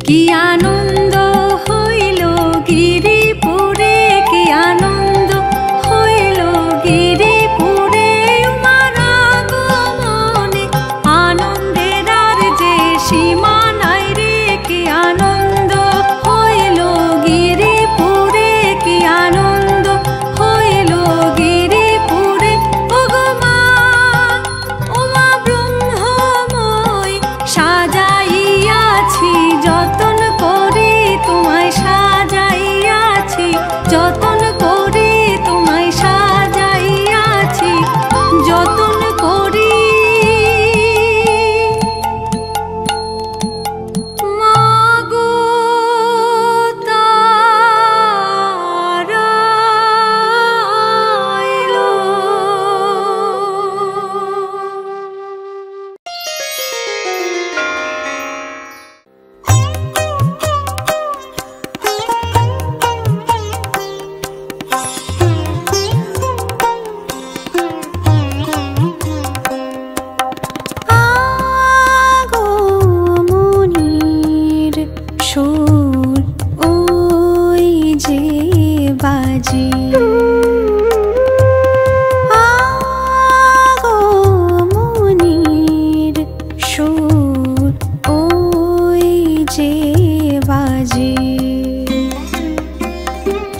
কি আনন্দ হইল গিরিপুরে, কি আনন্দ হইল গিরিপুরে, উমার আগমনে আনন্দের আর যে সীমা নাই রে। কি আনন্দ হইল গিরিপুরে, কি আনন্দ হইল গিরিপুরে, ওগো মা উমা ব্রহ্মময় সাজাইয়াছি যতন করে তোমায়, সাজাইয়াছি যতন করে তোমায়, সাজাইয়াছি যতন করি। মাগো তারা এলো। আগমনীর সুর ওই যে বাজে, আগমনীর সুর ওই যে বাজে,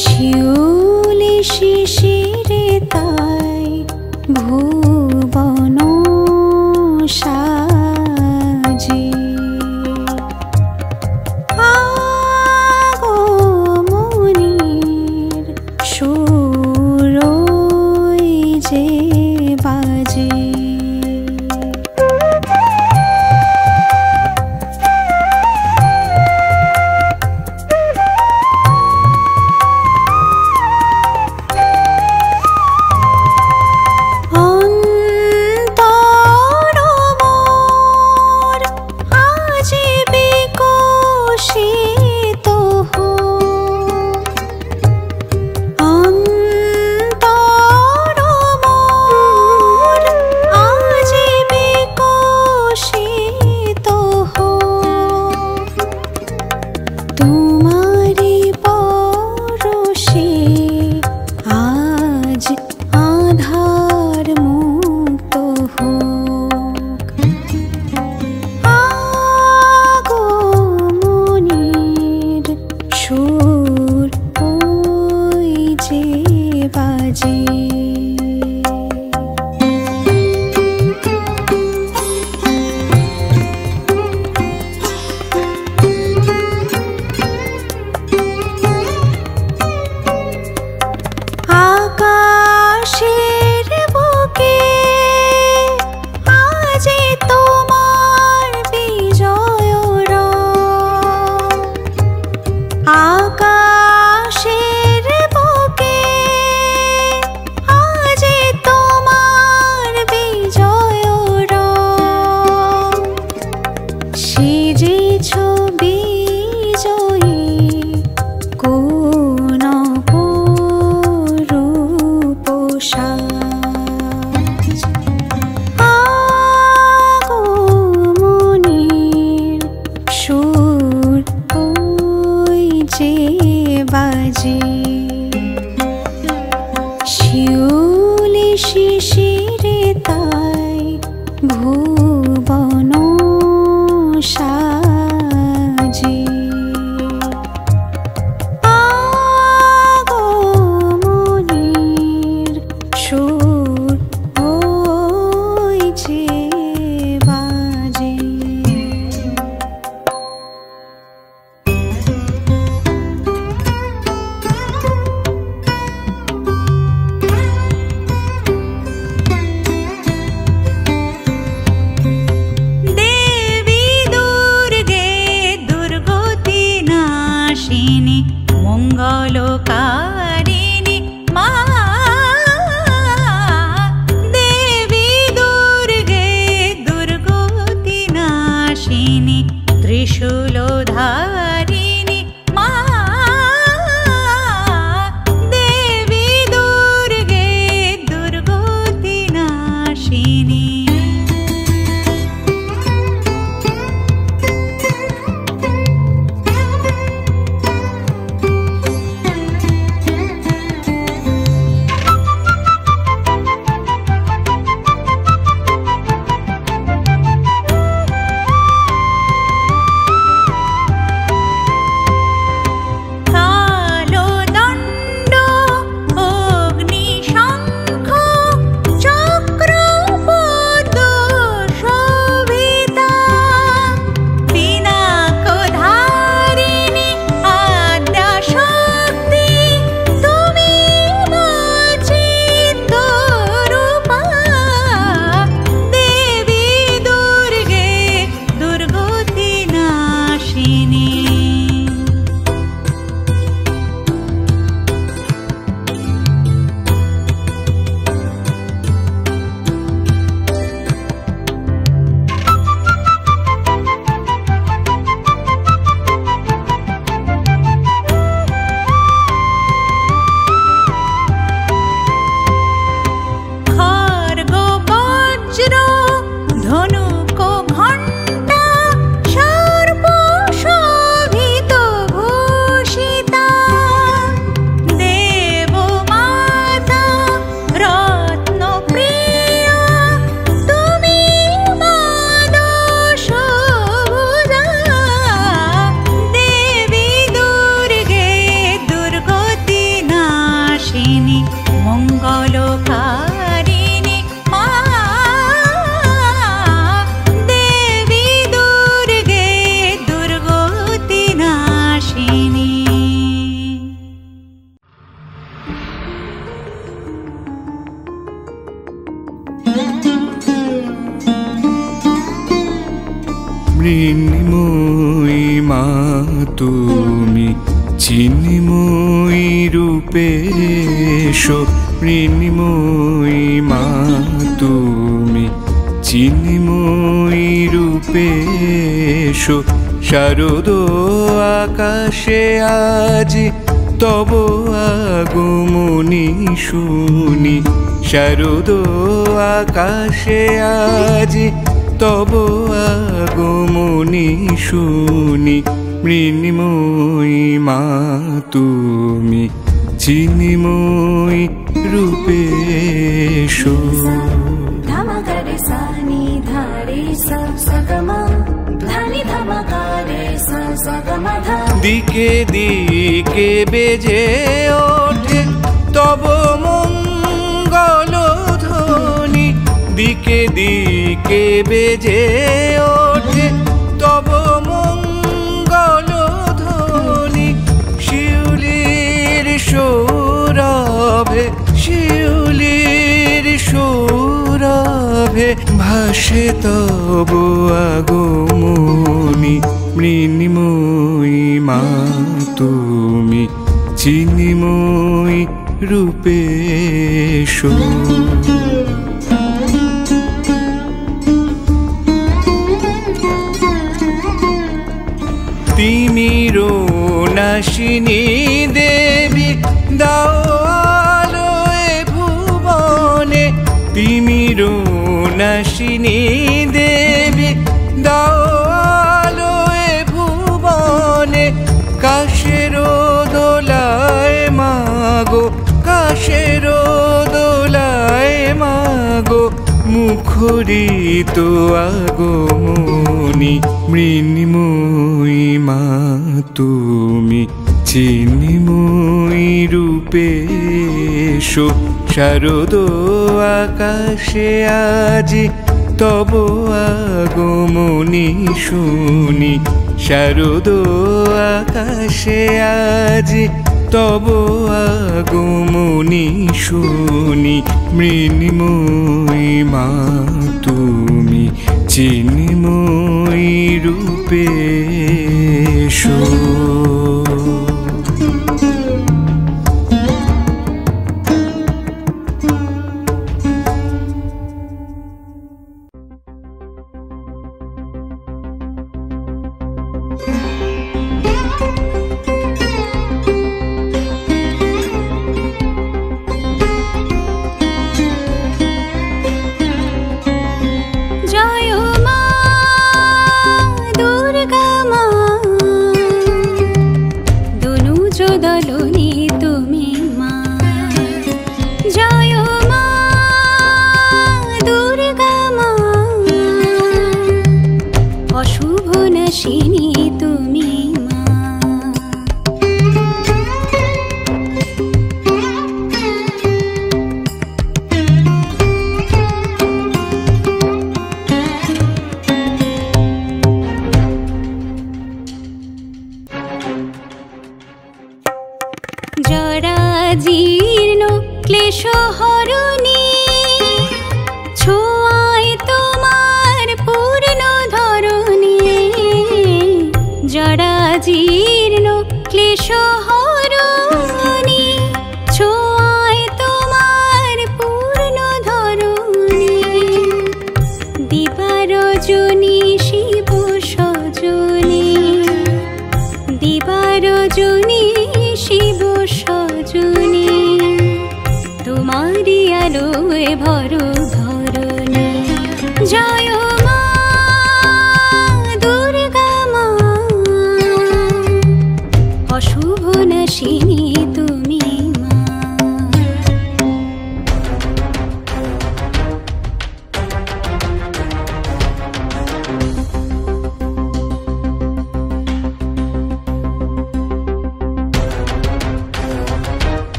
শিউলি শিশিরে তাই ভুবন সাজে, আগমনীর সুর ওই যে বাজে। অন্তর মোর আজি বিকশিত হোক, অন্তর মোর আজি বিকশিত হোক, তোমারি পরশে আজ আধার মুক্ত হোক, আগমনীর সুর ওই যে বাজে। আকাশের বুকে আজি তোমার বিজয় রব, আকাশের বুকে আজি তোমার বিজয় রব, সেজেছ বিজয়ী কোন অপরূপ সাজ, আগমনীর সুর ওই যে বাজে, শিউলি শিশিরে তাই ভুবন সাজে, আগমনীর সুর ওই যে বাজে। দেবী মৃন্ময়ী মা তুমি চিন্ময়ী রূপে এসো মৃন্ময়ী মা তুমি চিন্ময়ী রূপে এসো শারদ আকাশে আজ তব আগমনী শুনি শারদ আকাশে আজ তব আগমনী শুনি মৃন্ময়ী মা তুমি চিন্ময়ী রূপে এসো ধামাকারে সানি ধারে সা সগমা ধানি ধামাকারে সা সগমা ধা দিকে দিকে বেজে ওঠে তব মঙ্গল ধ্বনি দিকে দিকে বেজে ওঠে তব মঙ্গল ধ্বনি শিউলির সৌরভে শিউলির সৌরভে ভাসে তব আগমনী মৃন্ময়ী মা তুমি চিন্ময়ী রূপে এসো তিমির নাশিনী দেবী দাও আলোয় ভুবনে তিমির নাশিনী দেবী দাও আলোয় ভুবনে কাশের দোলায় মাগো কাশের দোলায় মাগো মুখরিত আগমনী মৃন্ময়ী মা তুমি চিন্ময়ী রূপে এসো শারদ আকাশে আজ তব আগমনী শুনি শারদ আকাশে আজ তব আগমনী শুনি মৃন্ময়ী মা তুমি চিন্ময়ী রূপে এসো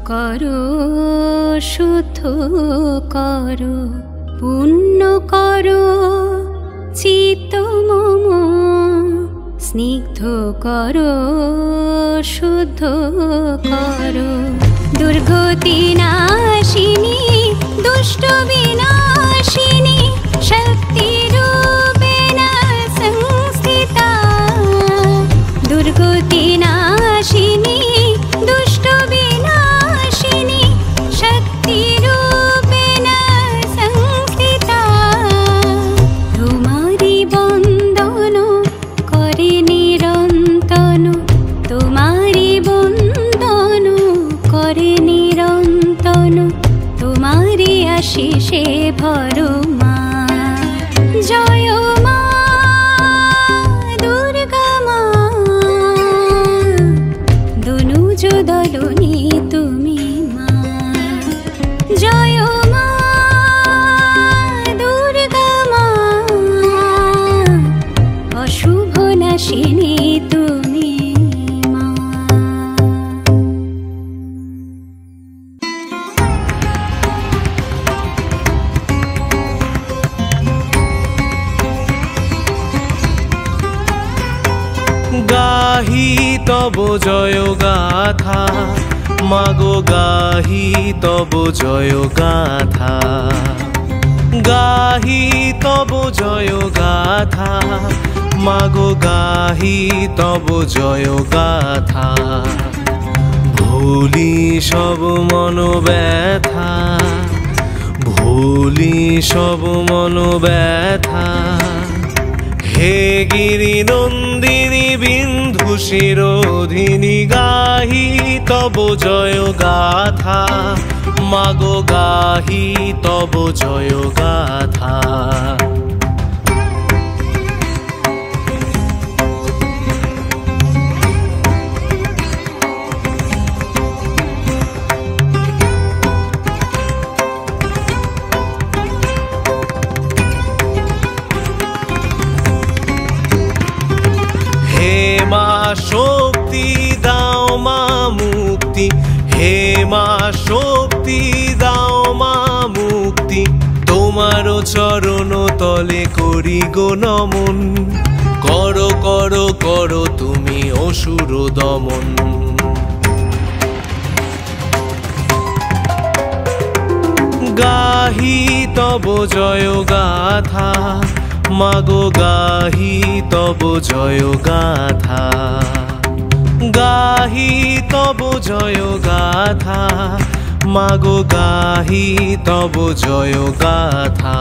করো শুদ্ধ করো পুণ্য করো চিত্ত মম স্নিগ্ধ করো শুদ্ধ করো দুর্গতি নাশিনী দুষ্ট বিনাশিনী শক্তি রূপেণ সংস্থিতা দুর্গতি নাশিনী দুষ্ট বিনাশিনী শক্তি রূপেণ সংস্থিতা তোমারি বন্দন করে নিরন্তন তোমারি বন্দন করে নিরন্তন তোমারি আশিসে ভরো মা জয় মা দুর্গা মা দনুজ দলনি তুমি মা জয় মা দুর্গা মা অশুভ নাশিনী তুমি মা গাহি তব জয় গাথা মাগো গাহি তব জয় গাথা গাহি তব জয় গাথা মাগো গাহি তব জয় গাথা ভুলি সব মন ব্যথা ভুলি সব মন ব্যথা হে গিরি নন্দিনী বিন্ধু শিরোধিনী গাহি তব জয় গাথা মাগো গাহি তব জয় গাথা মা শক্তি দাও মা মুক্তি হে মা শক্তি দাও মা মুক্তি তোমার চরণ তলে করি গো নমন করো করো করো তুমি অসুর দমন গাহি তব জয় গাথা মাগো গাহি তব জয় গাথা গাহি তব জয় গাথা মাগো গাহি তব জয় গাথা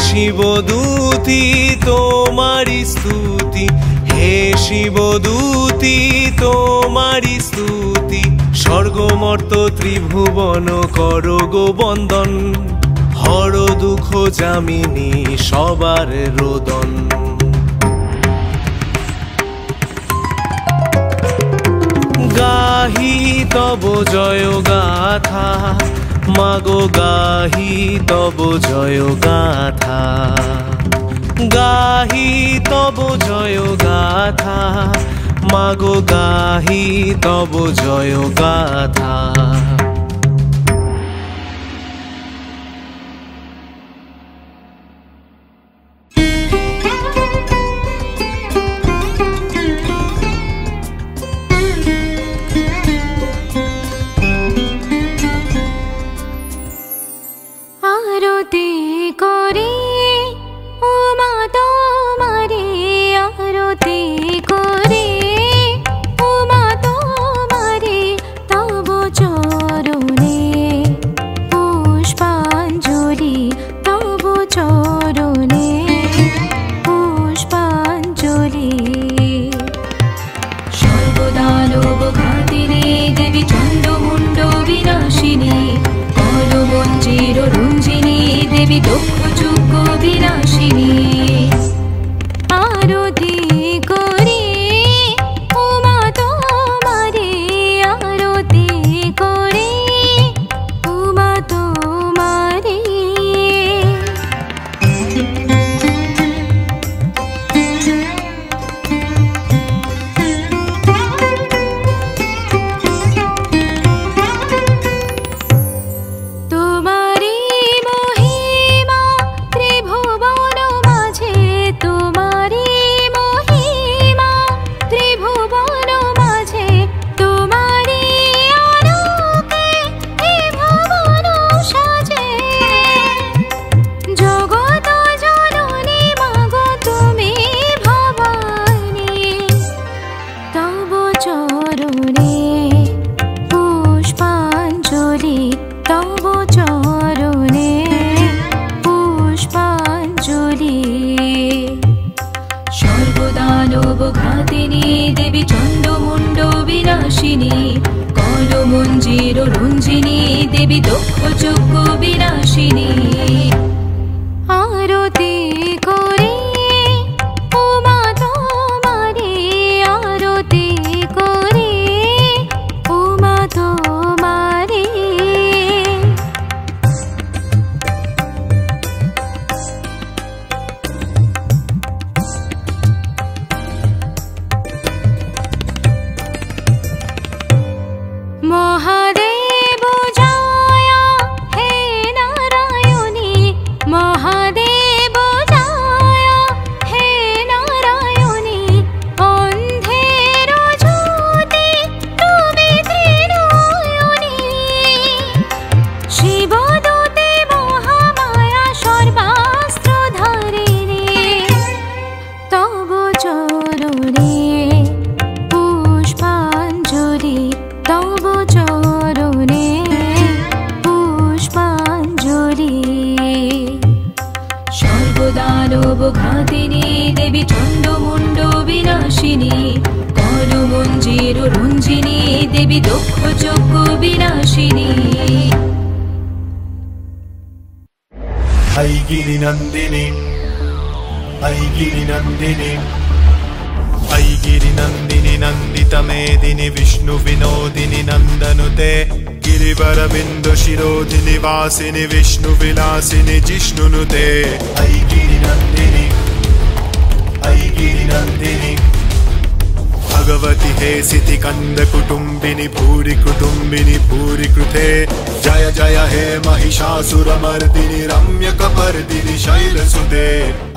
শিবদূতি তোমারি স্তুতি হে শিবদূতি তোমারি স্তুতি স্বর্গমর্ত ত্রিভুবন করো গো বন্দন হর দুঃখ যামিনী সবার রোদন গাহি তব জয় গাথা মাগো গাহি তব জয় গাথা গাহি তব জয় গাথা মাগো গাহি তব জয় গাথা আরতি করে ও মা তোমারে আরতি করে ও মা তোমারে তব চরণে পুষ্পাঞ্জলি তব চরণে পুষ্পাঞ্জলি সর্বদানব ঘাতিনী দেবী চন্দ্রমুণ্ড বিনাশিনী মঞ্জির রঞ্জিনী দেবী দুঃখ যুগ বিনাশিনী আরতি করি ও মা তোমারে আরতি করি ও মা তোমারে মেরুরঞ্জিনী দেবী দক্ষ যজ্ঞ বিনাশিনী। ऐगिरि नन्दिनी ऐगिरि नन्दिनी ऐगिरि नन्दिनी नन्दितमेदिनि विष्णु विनोदिनि नन्दनुते गिरिवरबिन्दु शिरोधिनि वासिनि विष्णु विलासिनि जिष्णुनुते ऐगिरि नन्दिनी ऐगिरि नन्दिनी भगवति हे सिति कंद कुटुंबिनी भूरि कुटुंबिनी भूरि कृते जय जय हे महिषासुरमर्दिनि रम्यकपर्दिनि शैलसुते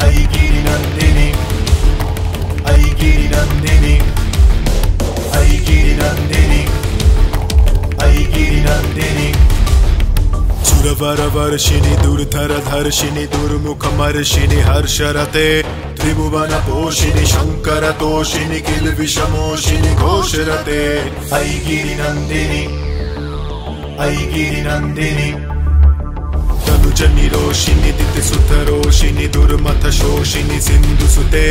ऐगिरि नन्दिनी ऐगिरि नन्दिनी ऐगिरि नन्दिनी ऐगिरि नन्दिनी सुरवरवर्षिणि दुर्धरधर्षिणि दुर्मुखमर्षिणि हर्षरते त्रिभुवन पोषिणि शंकर तोषिणि किल्बिषमोषिणि घोषरते ऐगिरि नन्दिनी ऐगिरि नन्दिनी तनुजनि रोषिणि दितिसुतरोषिणि दुर्मथ शोषिणि सिन्धुसुते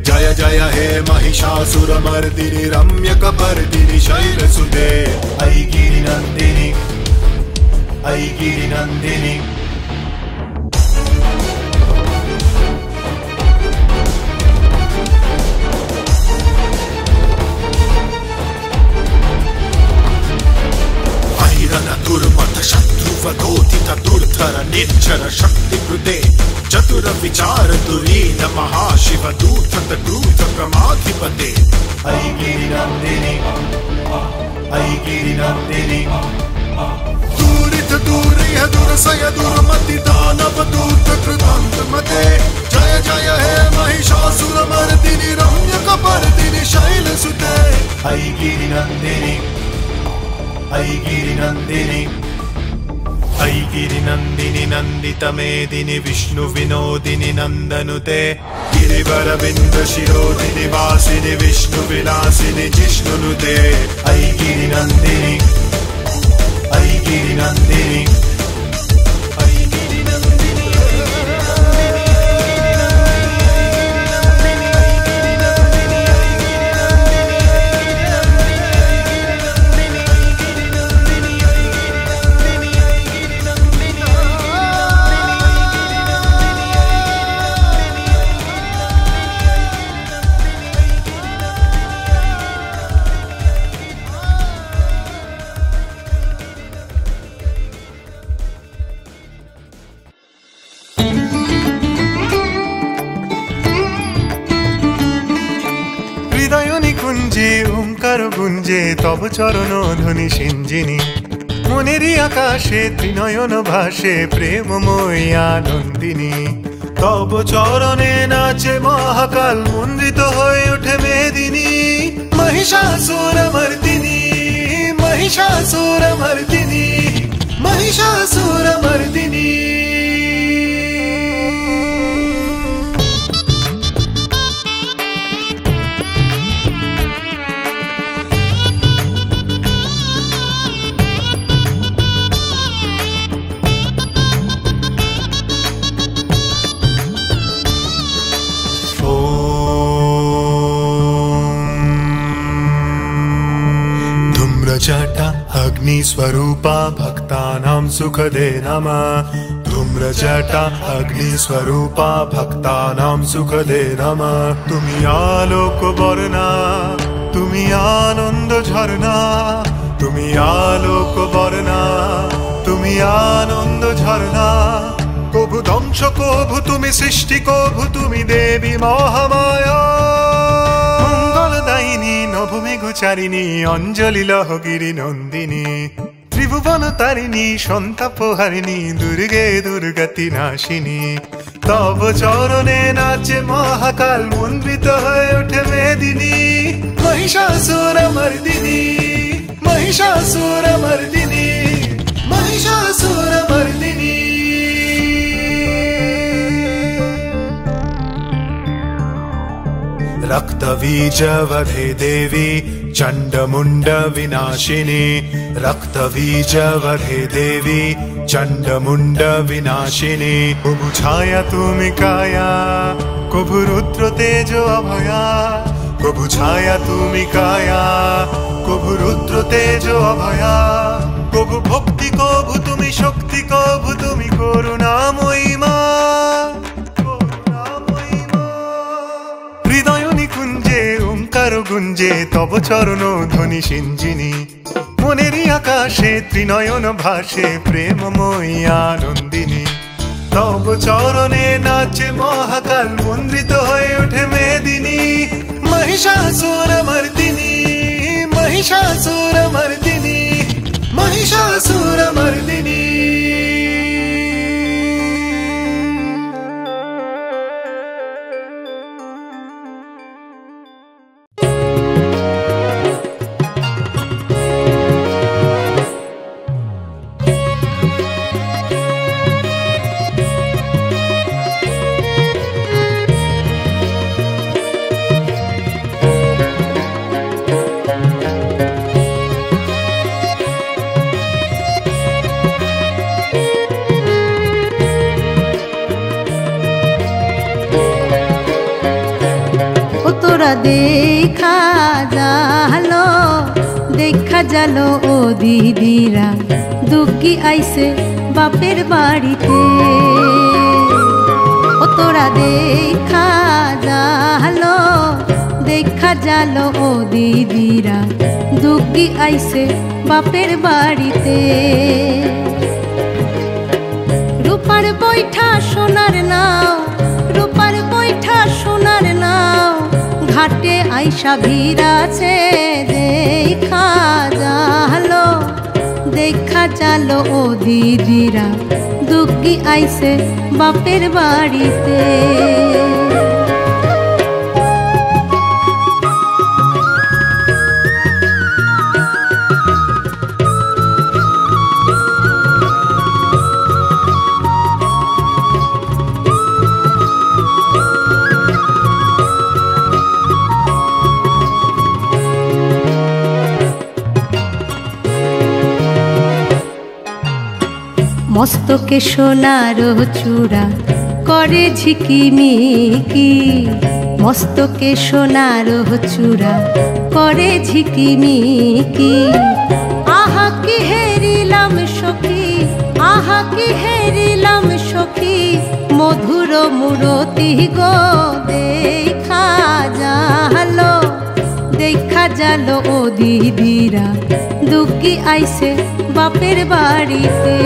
जय जय हे महिषासुरमर्दिनि रम्यकपर्दिनि शैलसुते ऐगिरि नन्दिनी ऐगिरि नन्दिनी दुर्मथ शत्रुवधोतित दुर्धर निर्जर शक्ति कृते चतुर विचार दुरीन महाशिव दूत दूत क्रमाधिपते ऐगिरि नन्दिनी ऐगिरि नन्दिनी दूरित दूरिह दुरसय दुर्मति दानव दूत कृतांत मते जय जय हे महिषासुरमर्दिनि रम्यकपर्दिनि शैलसुते ऐगिरि नन्दिनी ऐगिरि नन्दिनी ऐगिरि नन्दिनि नन्दितमेदिनि विष्णु विनोदिनि नन्दनुते गिरिवरबिन्द शिरोधिनि वासिनि विष्णु विलासिनि जिष्णुनुते ऐगिरि नन्दिनी ऐगिरि नन्दिनी ओंकार गुंजे तब चरण ध्वनि सिंजिनी मनेरी आकाशे त्रिनयन भाषे प्रेममयी आनंदिनी तब चरणे नाचे महाकाल मुंद्रित हये उठे मेदिनी महिषासुरमर्दिनी महिषासुरमर्दिनी महिषासुरमर्दिनी धूम्रजटा अग्नि स्वरूपा भक्तानां सुखदे नमः धूम्रजटा अग्नि स्वरूपा भक्तानां सुखदे नमः तुमी आलोक बरना तुमी आनंद झरना तुमी आलोक बरना तुमी आनंद झरना कभु ध्वंस कभु तुमी सृष्टि कभु तुमी देवी महामाया मंगलदायिनी नभमेघचारिणी अंजलि लहगिरि नंदिनी त्रिभुवन तारिणी सन्तापहारिणी दुर्गे दुर्गति नाशिनी तब चरणे नाचे महाकाल मुंद्रित हये उठे मेदिनी महिषासुरमर्दिनी महिषासुरमर्दिनी महिषासुरमर्दिनी रक्तबीजवधे देवी चंडमुंड विनाशिनी रक्तबीजवधे देवी चंडमुंड विनाशिनी कभु छाया तुमी काया कभु रुद्र तेज अभया কভু ছায়া তুমি কায়া, কভু রুদ্র তেজ অভয়া, কভু ভক্তি কভু তুমি শক্তি, কভু তুমি করুণাময়ী মা। হৃদয় নিকুঞ্জে ওঙ্কার গুঞ্জে তব চরণ ধ্বনি সিঞ্জিনী, মনেরই আকাশে ত্রিনয়ন ভাসে প্রেমময়ী আনন্দিনী। তব চরণে নাচে মহাকাল, মন্দ্রিত হয়ে ওঠে মেদিনী। महिषासुर मर्दिनी, महिषासुर मर्दिनी, महिषासुर मर्दिनी। দেখা জালো, দেখা জালো ও দিদিরা, দুঃখী আইসে বাপের বাড়িতে। ও তোরা দেখা জালো, দেখা জালো ও দিদিরা, দুঃখী আইসে বাপের বাড়িতে। রূপার বৈঠা সোনার নাও, রূপার বৈঠা সোনার নাও, ঘাটে আইসা ভিড়াছে দেখা জালো, দেখা জালো ও দিদিরা, দুঃখী আইসে বাপের বাড়িতে। মস্তকে সোনার চূড়া করে ঝিকিমিকি, মস্তকে সোনার চূড়া করে ঝিকিমিকি। আহা কি হেরিলাম সখী, আহা কি হেরিলাম সখী, মধুর মূরতি গো দেখা জালো, দেখা জালো ও দিদিরা, দুঃখী আইসে বাপের বাড়িতে।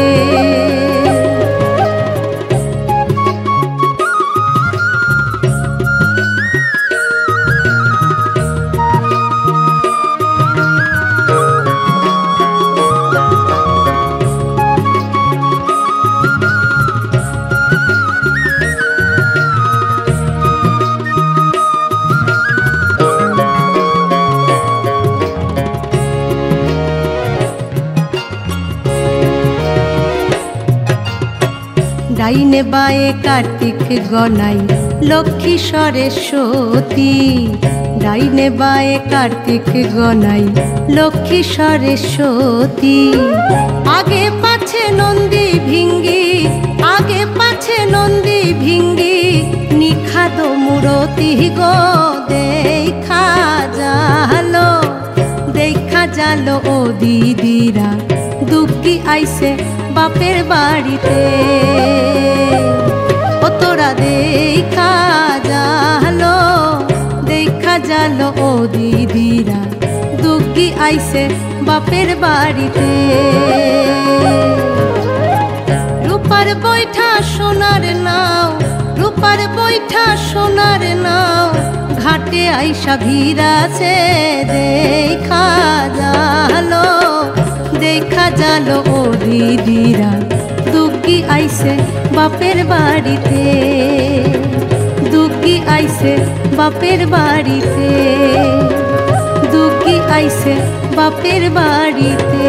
ডাইনে বায়ে কার্তিক গনাই লক্ষ্মী সরস্বতী, ডাইনে বায়ে কার্তিক গনাই লক্ষ্মী সরস্বতী। আগে পাছে নন্দী ভিঙ্গি, আগে পাছে নন্দী ভিঙ্গি, নিখাদ মূরতি গো দেখা জালো, দেখা জালো ও দিদিরা, দুঃখী আইসে বাপের বাড়িতে। ও তোরা দেখা জালো, দেখা জালো ও দিদিরা, দুঃখী আইসে বাপের বাড়িতে। রূপার বৈঠা সোনার নাও, রূপার বৈঠা সোনার নাও, ঘাটে আইসা ভিড়াছে দেখা জালো, দেখা জালো ও দিদিরা, দুঃখী আইসে বাপের বাড়িতে, দুঃখী আইসে বাপের বাড়িতে, দুঃখী আইসে বাপের বাড়িতে।